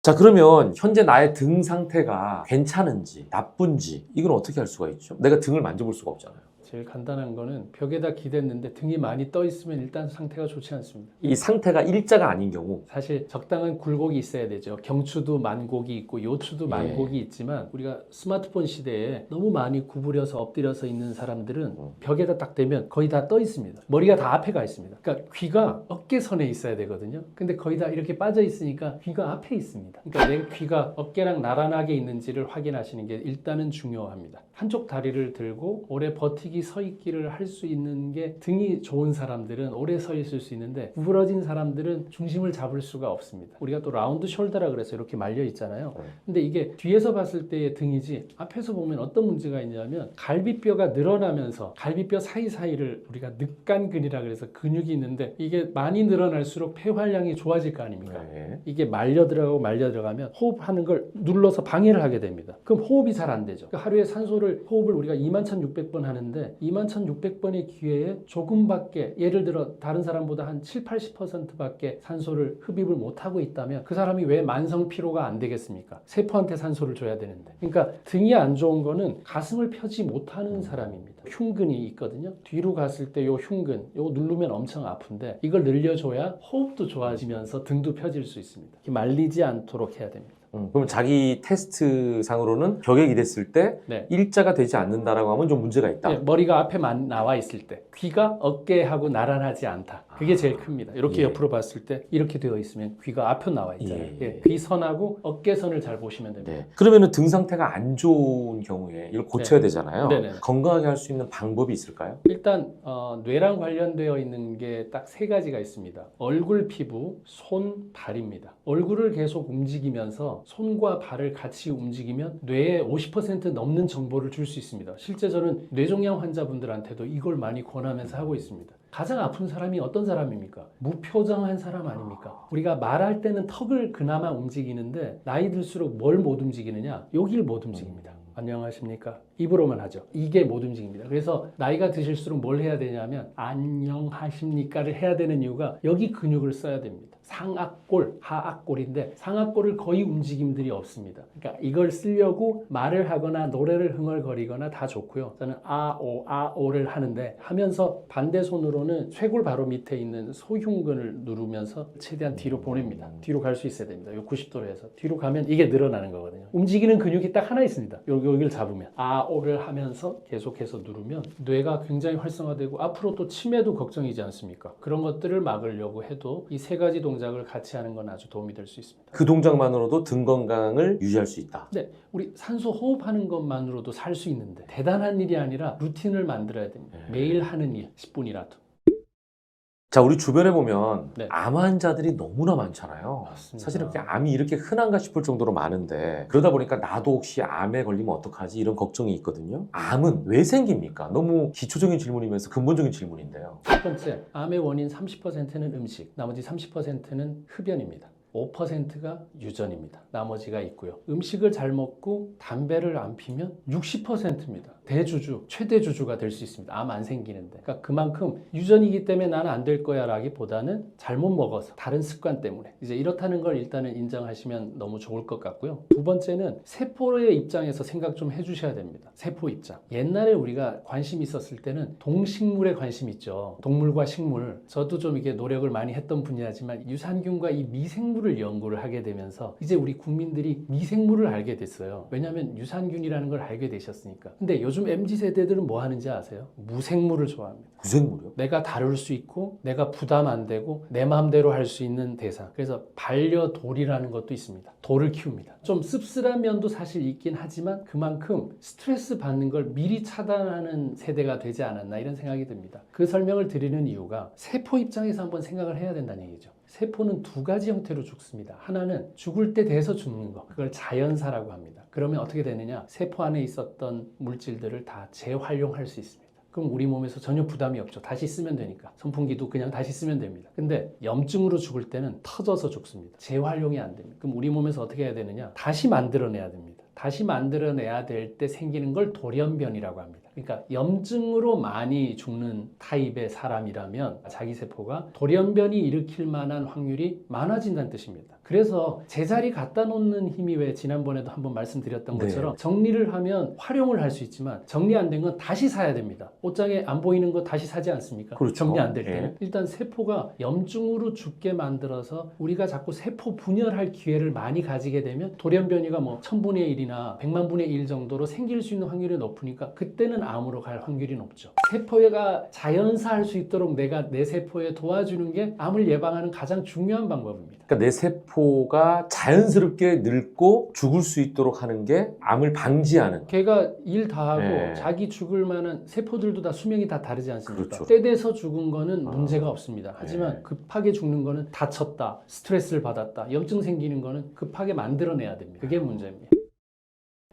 자, 그러면 현재 나의 등 상태가 괜찮은지 나쁜지 이건 어떻게 할 수가 있죠? 내가 등을 만져볼 수가 없잖아요. 제일 간단한 거는 벽에다 기댔는데 등이 많이 떠 있으면 일단 상태가 좋지 않습니다. 이 상태가 일자가 아닌 경우 사실 적당한 굴곡이 있어야 되죠. 경추도 만곡이 있고 요추도 만곡이 있지만 우리가 스마트폰 시대에 너무 많이 구부려서 엎드려서 있는 사람들은 벽에다 딱 대면 거의 다 떠 있습니다. 머리가 다 앞에 가 있습니다. 그러니까 귀가 어깨선에 있어야 되거든요. 근데 거의 다 이렇게 빠져 있으니까 귀가 앞에 있습니다. 그러니까 내 귀가 어깨랑 나란하게 있는지를 확인하시는 게 일단은 중요합니다. 한쪽 다리를 들고 오래 버티기 서 있기를 할 수 있는 게 등이 좋은 사람들은 오래 서 있을 수 있는데 구부러진 사람들은 중심을 잡을 수가 없습니다. 우리가 또 라운드 숄더라 그래서 이렇게 말려 있잖아요. 근데 이게 뒤에서 봤을 때의 등이지 앞에서 보면 어떤 문제가 있냐면 갈비뼈가 늘어나면서 갈비뼈 사이사이를 우리가 늑간근이라 그래서 근육이 있는데 이게 많이 늘어날수록 폐활량이 좋아질 거 아닙니까? 네. 이게 말려 들어가면 호흡하는 걸 눌러서 방해를 하게 됩니다. 그럼 호흡이 잘 안 되죠. 그러니까 하루에 호흡을 우리가 21,600번 하는데 21,600번의 기회에 조금밖에 예를 들어 다른 사람보다 한 7, 80%밖에 산소를 흡입을 못하고 있다면 그 사람이 왜 만성 피로가 안 되겠습니까? 세포한테 산소를 줘야 되는데. 그러니까 등이 안 좋은 거는 가슴을 펴지 못하는 사람입니다. 흉근이 있거든요. 뒤로 갔을 때 요 흉근, 요 누르면 엄청 아픈데 이걸 늘려줘야 호흡도 좋아지면서 등도 펴질 수 있습니다. 말리지 않도록 해야 됩니다. 그럼 자기 테스트 상으로는 벽에 기댔을 때 네. 일자가 되지 않는다라고 하면 좀 문제가 있다. 네, 머리가 앞에만 나와 있을 때 귀가 어깨하고 나란하지 않다. 그게 제일 큽니다. 이렇게 예. 옆으로 봤을 때 이렇게 되어 있으면 귀가 앞에 나와 있잖아요. 예. 예, 귀선하고 어깨선을 잘 보시면 됩니다. 네. 그러면은 등 상태가 안 좋은 경우에 이걸 고쳐야 되잖아요. 네네. 건강하게 할 수 있는 방법이 있을까요? 일단 뇌랑 관련되어 있는 게 딱 세 가지가 있습니다. 얼굴 피부, 손, 발입니다. 얼굴을 계속 움직이면서 손과 발을 같이 움직이면 뇌에 50% 넘는 정보를 줄 수 있습니다. 실제 저는 뇌종양 환자분들한테도 이걸 많이 권하면서 하고 있습니다. 가장 아픈 사람이 어떤 사람입니까? 무표정한 사람 아닙니까? 우리가 말할 때는 턱을 그나마 움직이는데 나이 들수록 뭘 못 움직이느냐? 여기를 못 움직입니다. 안녕하십니까? 입으로만 하죠. 이게 못 움직입니다. 그래서 나이가 드실수록 뭘 해야 되냐면 안녕하십니까를 해야 되는 이유가 여기 근육을 써야 됩니다. 상악골, 하악골인데 상악골을 거의 움직임들이 없습니다. 그러니까 이걸 쓰려고 말을 하거나 노래를 흥얼거리거나 다 좋고요. 저는 아오를 하는데 하면서 반대 손으로는 쇄골 바로 밑에 있는 소흉근을 누르면서 최대한 뒤로 보냅니다. 뒤로 갈 수 있어야 됩니다. 요 90도로 해서 뒤로 가면 이게 늘어나는 거거든요. 움직이는 근육이 딱 하나 있습니다. 여기를 잡으면 아오를 하면서 계속해서 누르면 뇌가 굉장히 활성화되고 앞으로 또 치매도 걱정이지 않습니까? 그런 것들을 막으려고 해도 이 세 가지 동작을 같이 하는 건 아주 도움이 될 수 있습니다. 그 동작만으로도 등 건강을 유지할 수 있다. 네, 우리 산소 호흡하는 것만으로도 살 수 있는데 대단한 일이 아니라 루틴을 만들어야 됩니다. 매일 하는 일, 10분이라도. 자, 우리 주변에 보면 네. 암 환자들이 너무나 많잖아요. 맞습니다. 사실은 그냥 암이 이렇게 흔한가 싶을 정도로 많은데 그러다 보니까 나도 혹시 암에 걸리면 어떡하지 이런 걱정이 있거든요. 암은 왜 생깁니까? 너무 기초적인 질문이면서 근본적인 질문인데요. 첫 번째, 암의 원인 30%는 음식, 나머지 30%는 흡연입니다. 5%가 유전입니다. 나머지가 있고요. 음식을 잘 먹고 담배를 안 피면 60%입니다. 대주주, 최대 주주가 될 수 있습니다. 암 안 생기는데. 그러니까 그만큼 유전이기 때문에 나는 안 될 거야 라기보다는 잘못 먹어서 다른 습관 때문에 이제 이렇다는 걸 일단은 인정하시면 너무 좋을 것 같고요. 두 번째는 세포의 입장에서 생각 좀 해주셔야 됩니다. 세포 입장. 옛날에 우리가 관심 있었을 때는 동식물에 관심 있죠. 동물과 식물. 저도 좀 이게 노력을 많이 했던 분야지만 유산균과 이 미생물을 연구를 하게 되면서 이제 우리 국민들이 미생물을 알게 됐어요. 왜냐하면 유산균이라는 걸 알게 되셨으니까. 근데 요즘 MZ세대들은 뭐 하는지 아세요? 무생물을 좋아합니다. 무생물이요? 내가 다룰 수 있고 내가 부담 안 되고 내 마음대로 할 수 있는 대상. 그래서 반려돌이라는 것도 있습니다. 돌을 키웁니다. 좀 씁쓸한 면도 사실 있긴 하지만 그만큼 스트레스 받는 걸 미리 차단하는 세대가 되지 않았나 이런 생각이 듭니다. 그 설명을 드리는 이유가 세포 입장에서 한번 생각을 해야 된다는 얘기죠. 세포는 두 가지 형태로 죽습니다. 하나는 죽을 때 돼서 죽는 거. 그걸 자연사라고 합니다. 그러면 어떻게 되느냐? 세포 안에 있었던 물질들을 다 재활용할 수 있습니다. 그럼 우리 몸에서 전혀 부담이 없죠. 다시 쓰면 되니까. 선풍기도 그냥 다시 쓰면 됩니다. 근데 염증으로 죽을 때는 터져서 죽습니다. 재활용이 안 됩니다. 그럼 우리 몸에서 어떻게 해야 되느냐? 다시 만들어내야 됩니다. 다시 만들어내야 될 때 생기는 걸 돌연변이라고 합니다. 그러니까 염증으로 많이 죽는 타입의 사람이라면 자기 세포가 돌연변이 일으킬 만한 확률이 많아진다는 뜻입니다. 그래서 제자리 갖다 놓는 힘이 왜 지난번에도 한번 말씀드렸던 것처럼 정리를 하면 활용을 할 수 있지만 정리 안 된 건 다시 사야 됩니다. 옷장에 안 보이는 거 다시 사지 않습니까? 그렇죠. 정리 안 될 때는. 예. 일단 세포가 염증으로 죽게 만들어서 우리가 자꾸 세포 분열할 기회를 많이 가지게 되면 돌연변이가 뭐 1000분의 1이나 100만 분의 1 정도로 생길 수 있는 확률이 높으니까 그때는 암으로 갈 확률이 높죠. 세포가 자연사할 수 있도록 내가 내 세포에 도와주는 게 암을 예방하는 가장 중요한 방법입니다. 그러니까 내 세포가 자연스럽게 늙고 죽을 수 있도록 하는 게 암을 방지하는. 걔가 일 다 하고 네. 자기 죽을 만한 세포들도 다 수명이 다 다르지 않습니까? 그렇죠. 때 돼서 죽은 거는 문제가 없습니다. 하지만 네. 급하게 죽는 거는 다쳤다, 스트레스를 받았다, 염증 생기는 거는 급하게 만들어내야 됩니다. 그게 문제입니다.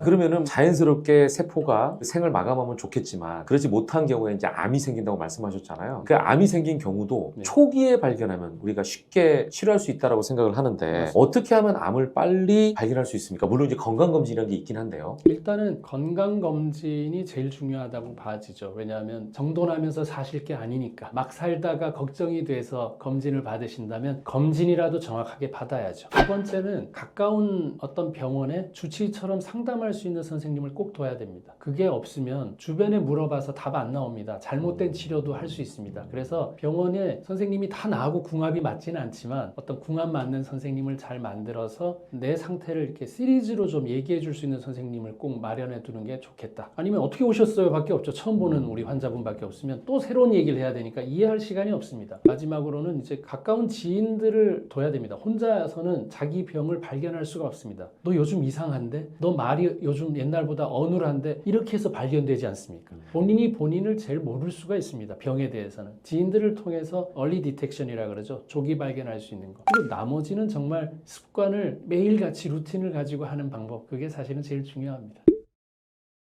그러면은 자연스럽게 세포가 생을 마감하면 좋겠지만 그러지 못한 경우에 이제 암이 생긴다고 말씀하셨잖아요. 그 암이 생긴 경우도 네. 초기에 발견하면 우리가 쉽게 치료할 수 있다고 생각을 하는데 어떻게 하면 암을 빨리 발견할 수 있습니까? 물론 이제 건강검진이라는 게 있긴 한데요. 일단은 건강검진이 제일 중요하다고 봐지죠. 왜냐하면 정돈하면서 사실 게 아니니까 막 살다가 걱정이 돼서 검진을 받으신다면 검진이라도 정확하게 받아야죠. 두 번째는 가까운 어떤 병원에 주치의처럼 상담할 수 있는 선생님을 꼭 둬야 됩니다. 그게 없으면 주변에 물어봐서 답 안 나옵니다. 잘못된 치료도 할 수 있습니다. 그래서 병원에 선생님이 다 나하고 궁합이 맞지는 않지만 어떤 궁합 맞는 선생님을 잘 만들어서 내 상태를 이렇게 시리즈로 좀 얘기해 줄 수 있는 선생님을 꼭 마련해 두는 게 좋겠다. 아니면 어떻게 오셨어요? 밖에 없죠. 처음 보는 우리 환자분밖에 없으면 또 새로운 얘기를 해야 되니까 이해할 시간이 없습니다. 마지막으로는 이제 가까운 지인들을 둬야 됩니다. 혼자서는 자기 병을 발견할 수가 없습니다. 너 요즘 이상한데? 너 말이 요즘 옛날보다 어눌한데? 이렇게 해서 발견되지 않습니까? 본인이 본인을 제일 모를 수가 있습니다. 병에 대해서는. 지인들을 통해서 얼리 디텍션이라 그러죠. 조기 발견할 수 있는 거. 그리고 나머지는 정말 습관을 매일같이 루틴을 가지고 하는 방법. 그게 사실은 제일 중요합니다.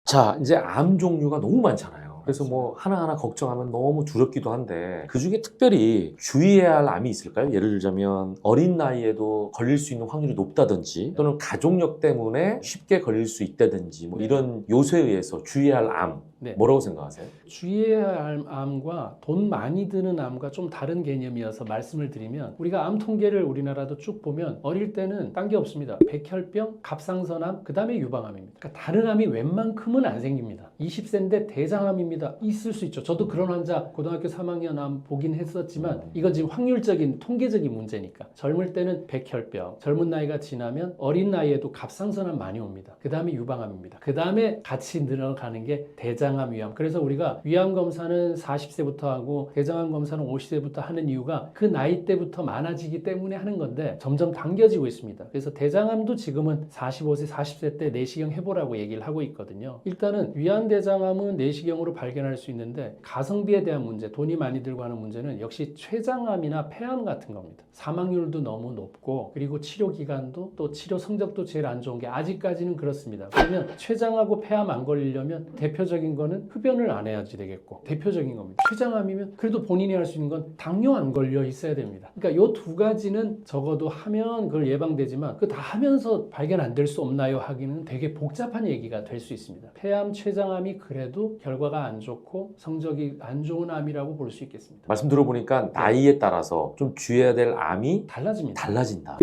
자, 이제 암 종류가 너무 많잖아요. 그래서 뭐 하나하나 걱정하면 너무 두렵기도 한데 그중에 특별히 주의해야 할 암이 있을까요? 예를 들자면 어린 나이에도 걸릴 수 있는 확률이 높다든지 또는 가족력 때문에 쉽게 걸릴 수 있다든지 뭐 이런 요소에 의해서 주의해야 할 암 네. 뭐라고 생각하세요? 주의해야 할 암과 돈 많이 드는 암과 좀 다른 개념이어서 말씀을 드리면 우리가 암 통계를 우리나라도 쭉 보면 어릴 때는 딴 게 없습니다. 백혈병, 갑상선암, 그 다음에 유방암입니다. 그러니까 다른 암이 웬만큼은 안 생깁니다. 20세인데 대장암입니다. 있을 수 있죠. 저도 그런 환자 고등학교 3학년 암 보긴 했었지만 이건 지금 확률적인 통계적인 문제니까. 젊을 때는 백혈병, 젊은 나이가 지나면 어린 나이에도 갑상선암 많이 옵니다. 그 다음에 유방암입니다. 그 다음에 같이 늘어가는 게 대장암, 위암. 그래서 우리가 위암 검사는 40세부터 하고 대장암 검사는 50세부터 하는 이유가 그 나이 때부터 많아지기 때문에 하는 건데 점점 당겨지고 있습니다. 그래서 대장암도 지금은 45세, 40세 때 내시경 해보라고 얘기를 하고 있거든요. 일단은 위암 대장암은 내시경으로 발견할 수 있는데 가성비에 대한 문제, 돈이 많이 들고 하는 문제는 역시 췌장암이나 폐암 같은 겁니다. 사망률도 너무 높고 그리고 치료 기간도 또 치료 성적도 제일 안 좋은 게 아직까지는 그렇습니다. 그러면 췌장하고 폐암 안 걸리려면 대표적인 거는 흡연을 안 해야지 되겠고 대표적인 겁니다. 췌장암이면 그래도 본인이 할 수 있는 건 당뇨 안 걸려 있어야 됩니다. 그러니까 이 두 가지는 적어도 하면 그걸 예방되지만 그 다 하면서 발견 안 될 수 없나요? 하기는 되게 복잡한 얘기가 될 수 있습니다. 폐암, 췌장암이 그래도 결과가 안 좋고 성적이 안 좋은 암이라고 볼 수 있겠습니다. 말씀 들어보니까 나이에 따라서 좀 주의해야 될 암이 달라집니다. 달라진다.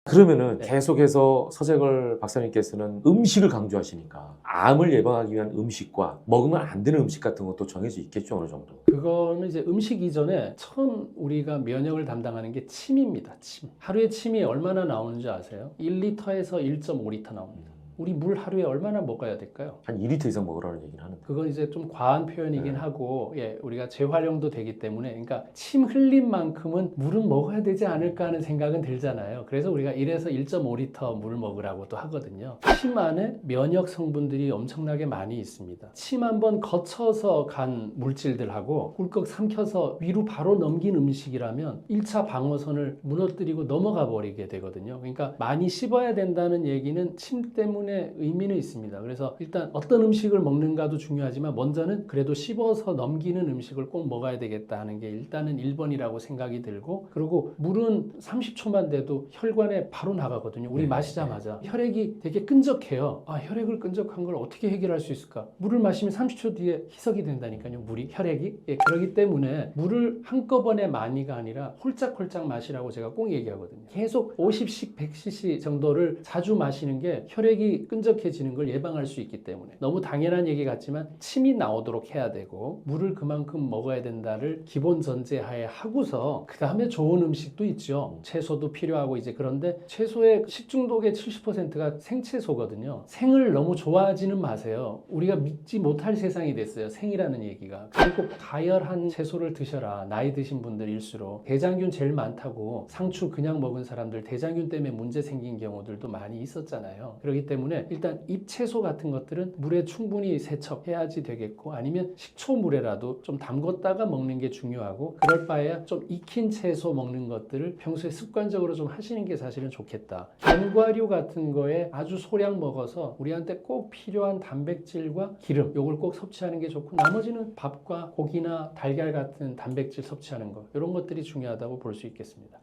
그러면은 네. 계속해서 서재걸 박사님께서는 음식을 강조하시니까 암을 예방하기 위한 음식과 먹으면 안 되는 음식 같은 것도 정해져 있겠죠, 어느 정도. 그거는 이제 음식 이전에 처음 우리가 면역을 담당하는 게 침입니다. 침. 하루에 침이 얼마나 나오는지 아세요? 1리터에서 1.5리터 나옵니다. 우리 물 하루에 얼마나 먹어야 될까요? 한 2리터 이상 먹으라는 얘기는 하는데. 그건 이제 좀 과한 표현이긴 하고, 예, 우리가 재활용도 되기 때문에, 그러니까 침 흘린 만큼은 물은 먹어야 되지 않을까 하는 생각은 들잖아요. 그래서 우리가 1에서 1.5리터 물을 먹으라고도 하거든요. 침 안에 면역 성분들이 엄청나게 많이 있습니다. 침 한번 거쳐서 간 물질들하고 꿀꺽 삼켜서 위로 바로 넘긴 음식이라면 1차 방어선을 무너뜨리고 넘어가 버리게 되거든요. 그러니까 많이 씹어야 된다는 얘기는 침 때문에 의미는 있습니다. 그래서 일단 어떤 음식을 먹는가도 중요하지만 먼저는 그래도 씹어서 넘기는 음식을 꼭 먹어야 되겠다 하는 게 일단은 1번이라고 생각이 들고, 그리고 물은 30초만 돼도 혈관에 바로 나가거든요. 우리 마시자마자 혈액이 되게 끈적해요. 아, 혈액을 끈적한 걸 어떻게 해결할 수 있을까? 물을 마시면 30초 뒤에 희석이 된다니까요. 물이, 혈액이. 예, 그렇기 때문에 물을 한꺼번에 많이가 아니라 홀짝홀짝 마시라고 제가 꼭 얘기하거든요. 계속 50씩 100cc 정도를 자주 마시는 게 혈액이 끈적해지는 걸 예방할 수 있기 때문에 너무 당연한 얘기 같지만 침이 나오도록 해야 되고 물을 그만큼 먹어야 된다를 기본 전제하에 하고서 그 다음에 좋은 음식도 있죠. 채소도 필요하고 이제 그런데 채소의 식중독의 70%가 생채소거든요. 생을 너무 좋아하지는 마세요. 우리가 믿지 못할 세상이 됐어요. 생이라는 얘기가. 그리고 가열한 채소를 드셔라. 나이 드신 분들일수록 대장균 제일 많다고 상추 그냥 먹은 사람들 대장균 때문에 문제 생긴 경우들도 많이 있었잖아요. 그렇기 때문에 일단 잎채소 같은 것들은 물에 충분히 세척해야지 되겠고 아니면 식초물에라도 좀 담궜다가 먹는 게 중요하고 그럴 바에야 좀 익힌 채소 먹는 것들을 평소에 습관적으로 좀 하시는 게 사실은 좋겠다. 견과류 같은 거에 아주 소량 먹어서 우리한테 꼭 필요한 단백질과 기름 요걸 꼭 섭취하는 게 좋고 나머지는 밥과 고기나 달걀 같은 단백질 섭취하는 거 이런 것들이 중요하다고 볼 수 있겠습니다.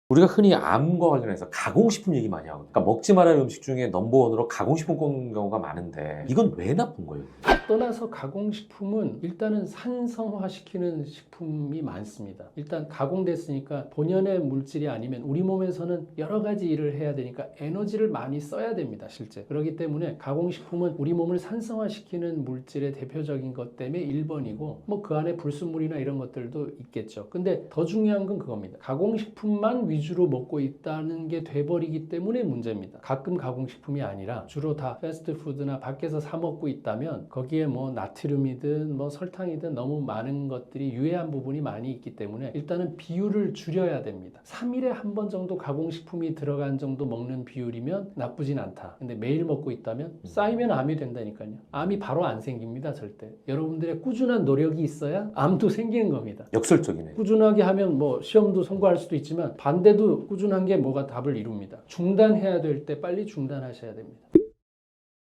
우리가 흔히 암과 관련해서 가공식품 얘기 많이 하거든요. 그러니까 먹지 말아야 할 음식 중에 넘버원으로 가공식품 꼽는 경우가 많은데 이건 왜 나쁜 거예요? 떠나서 가공식품은 일단은 산성화시키는 식품이 많습니다. 일단 가공됐으니까 본연의 물질이 아니면 우리 몸에서는 여러 가지 일을 해야 되니까 에너지를 많이 써야 됩니다. 실제. 그렇기 때문에 가공식품은 우리 몸을 산성화시키는 물질의 대표적인 것 때문에 1번이고 뭐 그 안에 불순물이나 이런 것들도 있겠죠. 근데 더 중요한 건 그겁니다. 가공식품만 위주로 먹고 있다는 게 돼버리기 때문에 문제입니다. 가끔 가공식품이 아니라 주로 다 패스트푸드나 밖에서 사 먹고 있다면 거기에 뭐 나트륨이든 뭐 설탕이든 너무 많은 것들이 유해한 부분이 많이 있기 때문에 일단은 비율을 줄여야 됩니다. 3일에 한 번 정도 가공식품이 들어간 정도 먹는 비율이면 나쁘진 않다. 근데 매일 먹고 있다면 쌓이면 암이 된다니까요. 암이 바로 안 생깁니다. 절대. 여러분들의 꾸준한 노력이 있어야 암도 생기는 겁니다. 역설적이네요. 꾸준하게 하면 뭐 시험도 통과할 수도 있지만 반대도 꾸준한 게 뭐가 답을 이룹니다. 중단해야 될 때 빨리 중단하셔야 됩니다.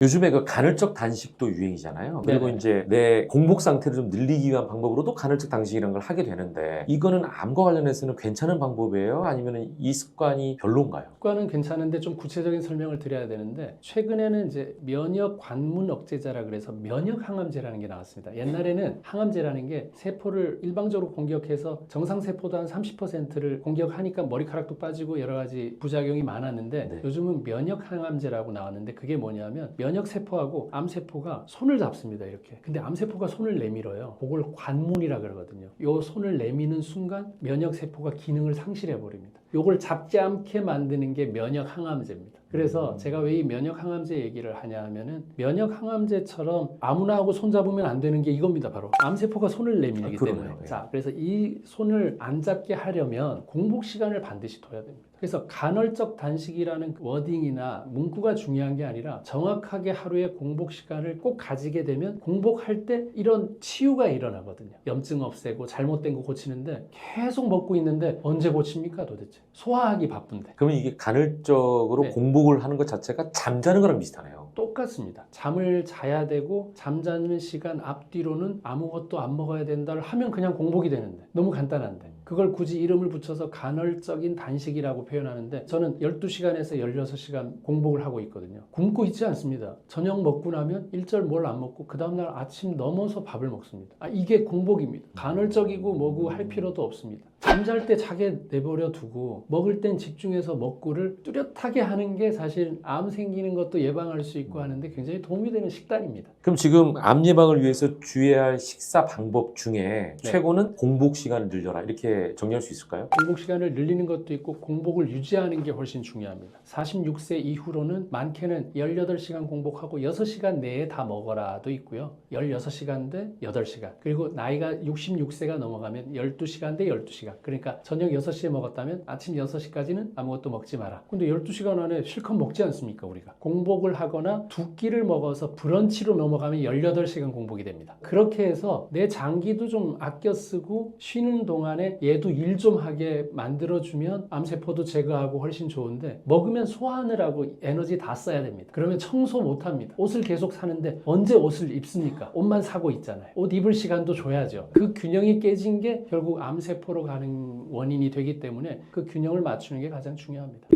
요즘에 그 간헐적 단식도 유행이잖아요. 그리고 네네. 이제 내 공복 상태를 좀 늘리기 위한 방법으로도 간헐적 단식이라는 걸 하게 되는데 이거는 암과 관련해서는 괜찮은 방법이에요? 아니면 이 습관이 별론가요? 효과는 괜찮은데 좀 구체적인 설명을 드려야 되는데 최근에는 이제 면역 관문 억제제라 그래서 면역 항암제라는 게 나왔습니다. 옛날에는 항암제라는 게 세포를 일방적으로 공격해서 정상 세포도 한 30%를 공격하니까 머리카락도 빠지고 여러 가지 부작용이 많았는데 네. 요즘은 면역 항암제라고 나왔는데 그게 뭐냐면 면역 세포하고 암 세포가 손을 잡습니다. 이렇게. 근데 암 세포가 손을 내밀어요. 그걸 관문이라 그러거든요. 요 손을 내미는 순간 면역 세포가 기능을 상실해 버립니다. 요걸 잡지 않게 만드는 게 면역 항암제입니다. 그래서 제가 왜 이 면역 항암제 얘기를 하냐 하면은 면역 항암제처럼 아무나 하고 손 잡으면 안 되는 게 이겁니다. 바로 암세포가 손을 내밀기 그러네요. 때문에. 예. 자, 그래서 이 손을 안 잡게 하려면 공복 시간을 반드시 둬야 됩니다. 그래서 간헐적 단식이라는 워딩이나 문구가 중요한 게 아니라 정확하게 하루에 공복 시간을 꼭 가지게 되면 공복할 때 이런 치유가 일어나거든요. 염증 없애고 잘못된 거 고치는데 계속 먹고 있는데 언제 고칩니까 도대체? 소화하기 바쁜데. 그러면 이게 간헐적으로 네. 공복을 하는 것 자체가 잠자는 거랑 비슷하네요. 똑같습니다. 잠을 자야 되고 잠자는 시간 앞뒤로는 아무것도 안 먹어야 된다를 하면 그냥 공복이 되는데 너무 간단한데 그걸 굳이 이름을 붙여서 간헐적인 단식이라고 표현하는데 저는 12시간에서 16시간 공복을 하고 있거든요. 굶고 있지 않습니다. 저녁 먹고 나면 일절 뭘 안 먹고 그 다음날 아침 넘어서 밥을 먹습니다. 이게 공복입니다. 간헐적이고 뭐고 할 필요도 없습니다. 잠잘 때 자게 내버려 두고 먹을 땐 집중해서 먹고를 뚜렷하게 하는 게 사실 암 생기는 것도 예방할 수 있고 하는데 굉장히 도움이 되는 식단입니다. 그럼 지금 암 예방을 위해서 주의해야 할 식사 방법 중에 네. 최고는 공복 시간을 늘려라 이렇게 정리할 수 있을까요? 공복 시간을 늘리는 것도 있고 공복을 유지하는 게 훨씬 중요합니다. 46세 이후로는 많게는 18시간 공복하고 6시간 내에 다 먹어라도 있고요. 16시간 대 8시간. 그리고 나이가 66세가 넘어가면 12시간 대 12시간. 그러니까 저녁 6시에 먹었다면 아침 6시까지는 아무것도 먹지 마라. 근데 12시간 안에 실컷 먹지 않습니까, 우리가? 공복을 하거나 두 끼를 먹어서 브런치로 넘어가면 18시간 공복이 됩니다. 그렇게 해서 내 장기도 좀 아껴 쓰고 쉬는 동안에 얘도 일 좀 하게 만들어주면 암세포도 제거하고 훨씬 좋은데 먹으면 소화하느라고 에너지 다 써야 됩니다. 그러면 청소 못합니다. 옷을 계속 사는데 언제 옷을 입습니까? 옷만 사고 있잖아요. 옷 입을 시간도 줘야죠. 그 균형이 깨진 게 결국 암세포로 가는 원인이 되기 때문에 그 균형을 맞추는 게 가장 중요합니다.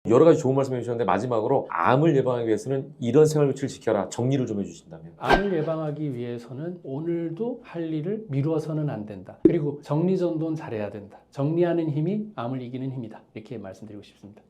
여러 가지 좋은 말씀 해주셨는데 마지막으로 암을 예방하기 위해서는 이런 생활 규칙을 지켜라 정리를 좀 해주신다면. 암을 예방하기 위해서는 오늘도 할 일을 미루어서는 안 된다. 그리고 정리전돈 잘해야 된다. 정리하는 힘이 암을 이기는 힘이다. 이렇게 말씀드리고 싶습니다.